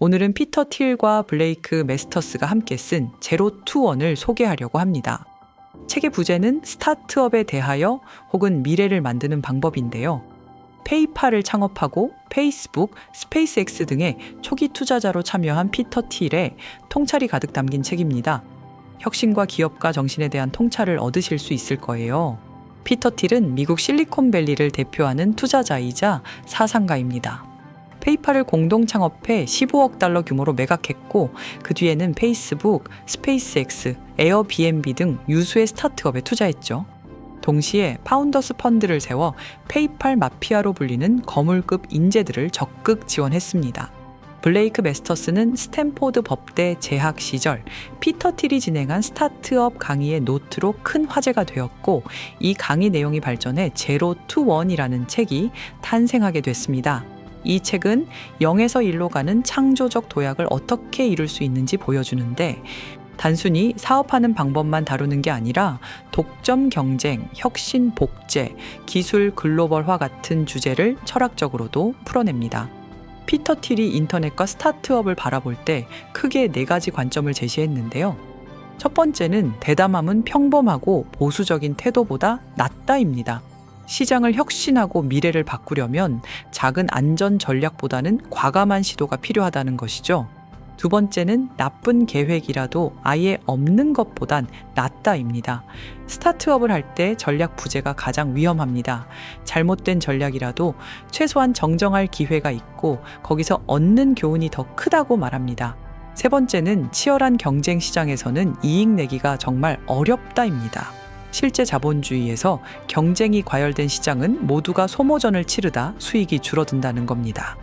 오늘은 피터 틸과 블레이크 메스터스가 함께 쓴 제로 투 원을 소개하려고 합니다. 책의 부제는 스타트업에 대하여 혹은 미래를 만드는 방법인데요. 페이팔을 창업하고 페이스북, 스페이스X 등의 초기 투자자로 참여한 피터 틸의 통찰이 가득 담긴 책입니다. 혁신과 기업가 정신에 대한 통찰을 얻으실 수 있을 거예요. 피터 틸은 미국 실리콘밸리를 대표하는 투자자이자 사상가입니다. 페이팔을 공동 창업해 15억 달러 규모로 매각했고 그 뒤에는 페이스북, 스페이스X, 에어비앤비 등 유수의 스타트업에 투자했죠. 동시에 파운더스 펀드를 세워 페이팔 마피아로 불리는 거물급 인재들을 적극 지원했습니다. 블레이크 메스터스는 스탠포드 법대 재학 시절 피터 틸이 진행한 스타트업 강의의 노트로 큰 화제가 되었고 이 강의 내용이 발전해 제로 투 원이라는 책이 탄생하게 됐습니다. 이 책은 0에서 1로 가는 창조적 도약을 어떻게 이룰 수 있는지 보여주는데 단순히 사업하는 방법만 다루는 게 아니라 독점 경쟁, 혁신 복제, 기술 글로벌화 같은 주제를 철학적으로도 풀어냅니다. 피터 틸이 인터넷과 스타트업을 바라볼 때 크게 4가지 관점을 제시했는데요. 첫 번째는 대담함은 평범하고 보수적인 태도보다 낫다입니다. 시장을 혁신하고 미래를 바꾸려면 작은 안전 전략보다는 과감한 시도가 필요하다는 것이죠. 두 번째는 나쁜 계획이라도 아예 없는 것보단 낫다입니다. 스타트업을 할 때 전략 부재가 가장 위험합니다. 잘못된 전략이라도 최소한 정정할 기회가 있고 거기서 얻는 교훈이 더 크다고 말합니다. 세 번째는 치열한 경쟁 시장에서는 이익 내기가 정말 어렵다입니다. 실제 자본주의에서 경쟁이 과열된 시장은 모두가 소모전을 치르다 수익이 줄어든다는 겁니다.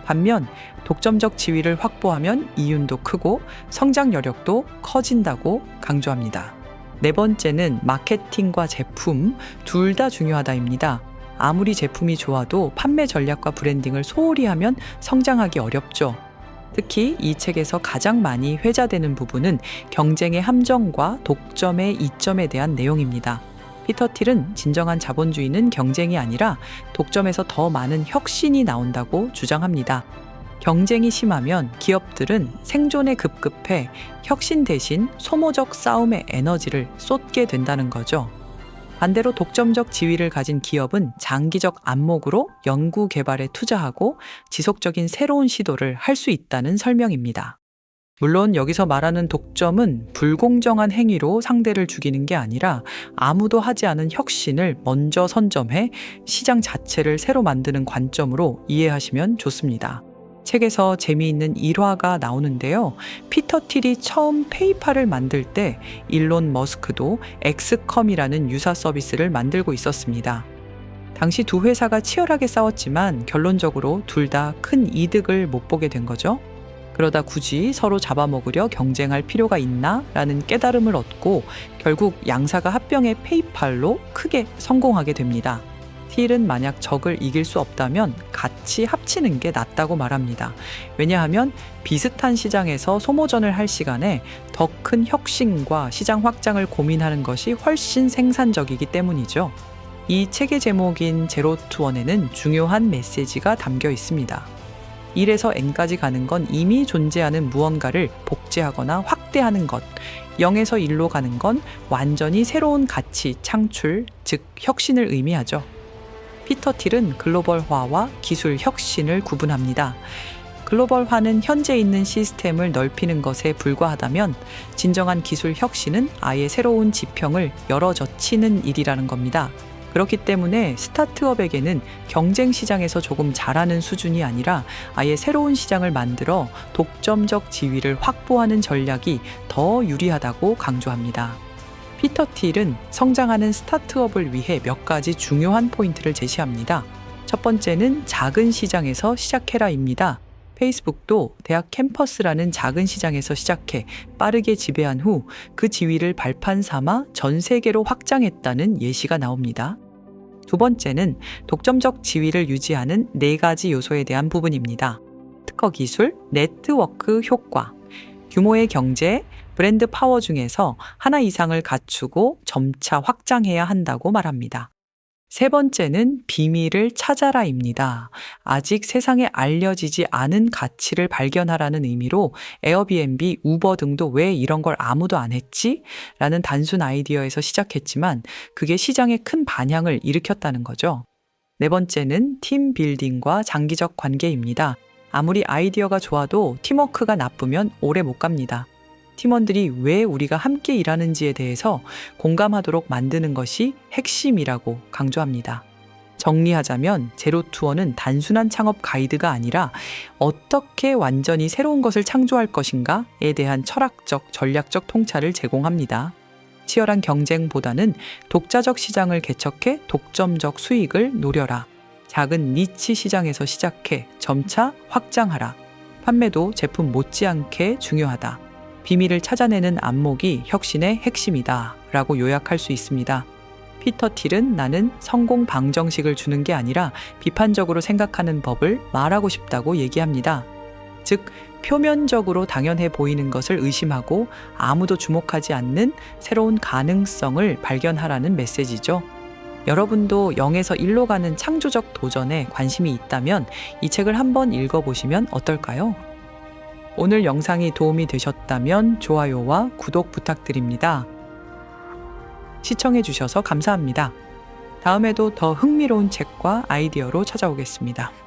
반면 독점적 지위를 확보하면 이윤도 크고 성장 여력도 커진다고 강조합니다. 네 번째는 마케팅과 제품 둘 다 중요하다입니다. 아무리 제품이 좋아도 판매 전략과 브랜딩을 소홀히 하면 성장하기 어렵죠. 특히 이 책에서 가장 많이 회자되는 부분은 경쟁의 함정과 독점의 이점에 대한 내용입니다. 피터 틸은 진정한 자본주의는 경쟁이 아니라 독점에서 더 많은 혁신이 나온다고 주장합니다. 경쟁이 심하면 기업들은 생존에 급급해 혁신 대신 소모적 싸움의 에너지를 쏟게 된다는 거죠. 반대로 독점적 지위를 가진 기업은 장기적 안목으로 연구 개발에 투자하고 지속적인 새로운 시도를 할 수 있다는 설명입니다. 물론 여기서 말하는 독점은 불공정한 행위로 상대를 죽이는 게 아니라 아무도 하지 않은 혁신을 먼저 선점해 시장 자체를 새로 만드는 관점으로 이해하시면 좋습니다. 책에서 재미있는 일화가 나오는데요. 피터 틸이 처음 페이팔을 만들 때 일론 머스크도 엑스컴이라는 유사 서비스를 만들고 있었습니다. 당시 두 회사가 치열하게 싸웠지만 결론적으로 둘 다 큰 이득을 못 보게 된 거죠. 그러다 굳이 서로 잡아먹으려 경쟁할 필요가 있나? 라는 깨달음을 얻고 결국 양사가 합병해 페이팔로 크게 성공하게 됩니다. 틸은 만약 적을 이길 수 없다면 같이 합치는 게 낫다고 말합니다. 왜냐하면 비슷한 시장에서 소모전을 할 시간에 더 큰 혁신과 시장 확장을 고민하는 것이 훨씬 생산적이기 때문이죠. 이 책의 제목인 제로 투 원에는 중요한 메시지가 담겨 있습니다. 1에서 n까지 가는 건 이미 존재하는 무언가를 복제하거나 확대하는 것, 0에서 1로 가는 건 완전히 새로운 가치 창출, 즉 혁신을 의미하죠. 피터 틸은 글로벌화와 기술 혁신을 구분합니다. 글로벌화는 현재 있는 시스템을 넓히는 것에 불과하다면 진정한 기술 혁신은 아예 새로운 지평을 열어젖히는 일이라는 겁니다. 그렇기 때문에 스타트업에게는 경쟁 시장에서 조금 잘하는 수준이 아니라 아예 새로운 시장을 만들어 독점적 지위를 확보하는 전략이 더 유리하다고 강조합니다. 피터 틸은 성장하는 스타트업을 위해 몇 가지 중요한 포인트를 제시합니다. 첫 번째는 작은 시장에서 시작해라입니다. 페이스북도 대학 캠퍼스라는 작은 시장에서 시작해 빠르게 지배한 후 그 지위를 발판 삼아 전 세계로 확장했다는 예시가 나옵니다. 두 번째는 독점적 지위를 유지하는 4가지 요소에 대한 부분입니다. 특허 기술, 네트워크 효과, 규모의 경제, 브랜드 파워 중에서 하나 이상을 갖추고 점차 확장해야 한다고 말합니다. 세 번째는 비밀을 찾아라입니다. 아직 세상에 알려지지 않은 가치를 발견하라는 의미로 에어비앤비, 우버 등도 왜 이런 걸 아무도 안 했지? 라는 단순 아이디어에서 시작했지만 그게 시장에 큰 반향을 일으켰다는 거죠. 네 번째는 팀 빌딩과 장기적 관계입니다. 아무리 아이디어가 좋아도 팀워크가 나쁘면 오래 못 갑니다. 팀원들이 왜 우리가 함께 일하는지에 대해서 공감하도록 만드는 것이 핵심이라고 강조합니다. 정리하자면 제로투어는 단순한 창업 가이드가 아니라 어떻게 완전히 새로운 것을 창조할 것인가에 대한 철학적, 전략적 통찰을 제공합니다. 치열한 경쟁보다는 독자적 시장을 개척해 독점적 수익을 노려라. 작은 니치 시장에서 시작해 점차 확장하라. 판매도 제품 못지않게 중요하다. 비밀을 찾아내는 안목이 혁신의 핵심이다 라고 요약할 수 있습니다. 피터 틸은 나는 성공 방정식을 주는 게 아니라 비판적으로 생각하는 법을 말하고 싶다고 얘기합니다. 즉, 표면적으로 당연해 보이는 것을 의심하고 아무도 주목하지 않는 새로운 가능성을 발견하라는 메시지죠. 여러분도 0에서 1로 가는 창조적 도전에 관심이 있다면 이 책을 한번 읽어보시면 어떨까요? 오늘 영상이 도움이 되셨다면 좋아요와 구독 부탁드립니다. 시청해주셔서 감사합니다. 다음에도 더 흥미로운 책과 아이디어로 찾아오겠습니다.